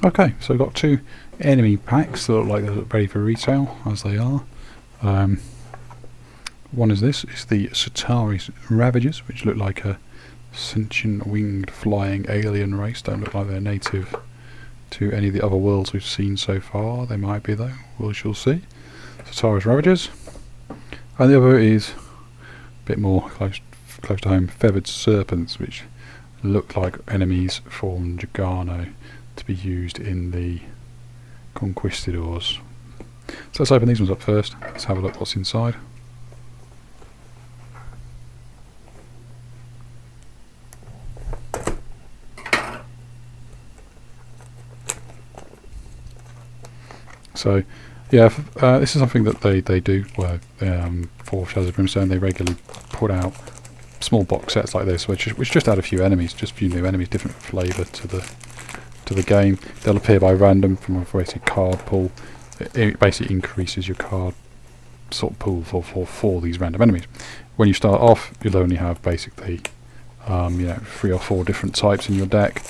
Okay, so we've got 2 enemy packs that look like they're ready for retail, as they are. One is this, it's the Setaris Ravagers, which look like a sentient winged flying alien race. Don't look like they're native to any of the other worlds we've seen so far. They might be though, we shall see. Setaris Ravagers. And the other is a bit more close to home, Feathered Serpents, which look like enemies from Jagano to be used in the Conquistadors. So let's open these ones up first. Let's have a look what's inside. So yeah, this is something that they do where for Shadows of Brimstone they regularly put out small box sets like this, which just add a few enemies, just a few new enemies, different flavour to the game. They'll appear by random from a basic card pool. It basically increases your card sort of pool for these random enemies. When you start off, you'll only have basically 3 or 4 different types in your deck.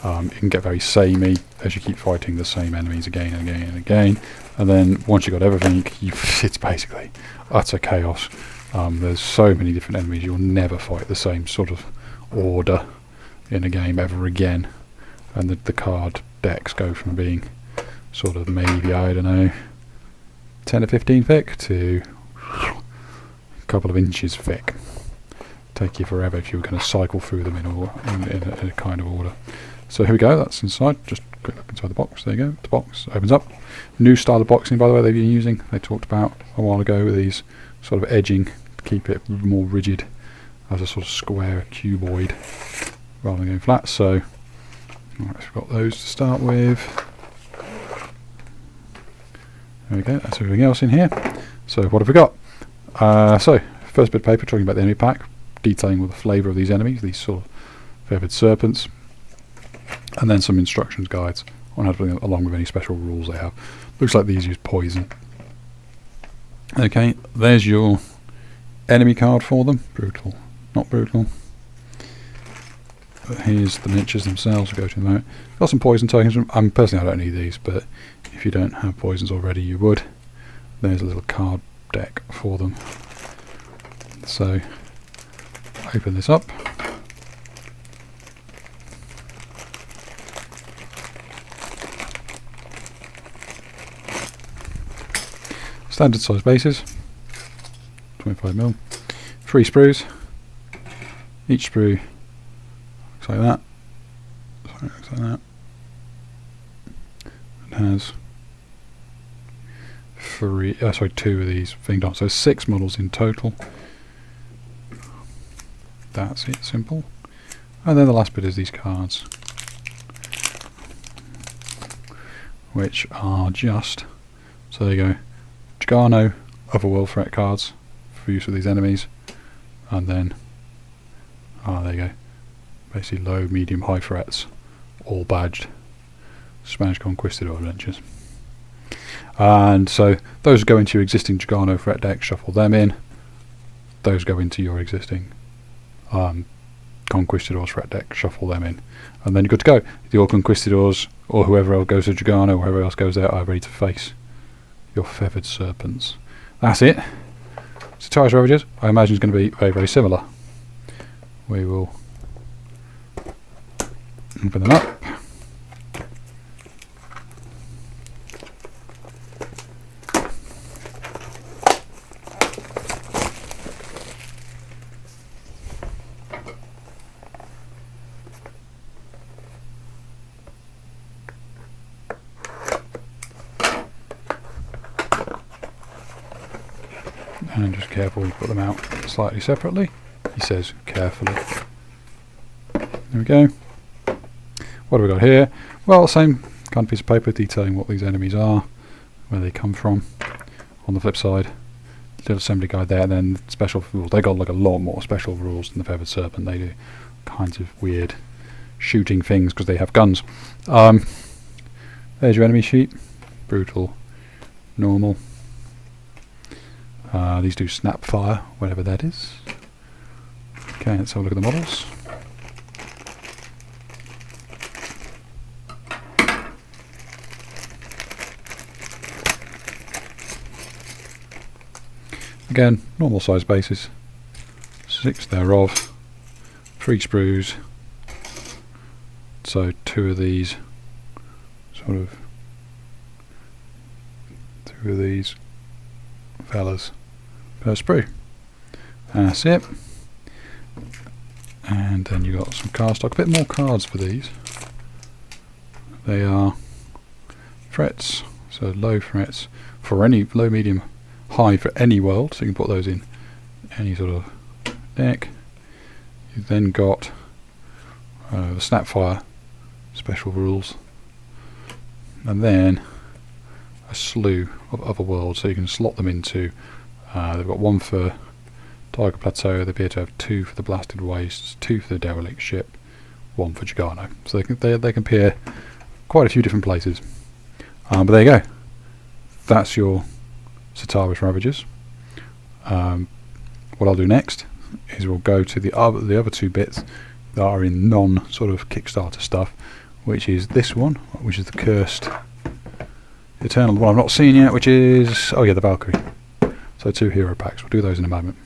You can get very samey as you keep fighting the same enemies again and again and again. And then once you've got everything, it's basically utter chaos. There's so many different enemies, you'll never fight the same sort of order in a game ever again. And the card decks go from being sort of maybe, I don't know, 10 to 15 thick to a couple of inches thick. Take you forever if you were going to cycle through them in a kind of order. So here we go, that's inside. Just quick look inside the box. There you go, the box opens up. New style of boxing, by the way, they've been using. They talked about a while ago with these sort of edging to keep it more rigid as a sort of square cuboid rather than going flat. So right, we've got those to start with. There we go, that's everything else in here. So what have we got? So first bit of paper talking about the enemy pack, detailing all the flavour of these enemies, these sort of feathered serpents, and then some instructions guides on how to bring them along with any special rules they have. Looks like these use poison. Okay, there's your enemy card for them. Brutal, not brutal. But here's the miniatures themselves. We'll go to them out. Got some poison tokens. Personally I don't need these, but if you don't have poisons already you would. There's a little card deck for them. So open this up. Standard size bases, 25mm, 3 sprues. Each sprue looks like that. Sorry, looks like that. It has 2 of these thinged on, so 6 models in total. That's it, simple. And then the last bit is these cards, which are just, so there you go, Jagano Otherworld threat cards for use with these enemies, and then there you go, basically low, medium, high threats, all badged Spanish Conquistador adventures. And so those go into your existing Jagano threat deck, shuffle them in. Those go into your existing Conquistadors threat deck, shuffle them in, and then you're good to go. Your Conquistadors or whoever else goes to Jagano or whoever else goes there are ready to face your feathered serpents. That's it. Setaris Ravagers, I imagine, is going to be very, very similar. We will open them up. And just carefully put them out slightly separately. He says carefully. There we go. What have we got here? Well, same kind of piece of paper detailing what these enemies are, where they come from. On the flip side, little assembly guide there, and then special rules. They got like a lot more special rules than the feathered serpent. They do kinds of weird shooting things because they have guns. There's your enemy sheet. Brutal, normal. These do snap fire, whatever that is. Okay, let's have a look at the models. Again, normal size bases, 6 thereof, 3 sprues, so 2 of these, sort of 2 of these fellas per sprue. And that's it. And then you got some card stock, a bit more cards for these. They are threats, so low threats for any low, medium, high for any world, so you can put those in any sort of deck. You've then got the Snapfire special rules, and then a slew of other worlds, so you can slot them into. They've got 1 for Tiger Plateau, they appear to have 2 for the Blasted Wastes, 2 for the Derelict Ship, 1 for Chicano. So they can appear quite a few different places. But there you go. That's your Setaris Ravagers. What I'll do next is we'll go to the other 2 bits that are in non sort of Kickstarter stuff, which is this one, which is the Cursed Eternal one I've not seen yet, which is, oh yeah, the Valkyrie. So 2 hero packs. We'll do those in a moment.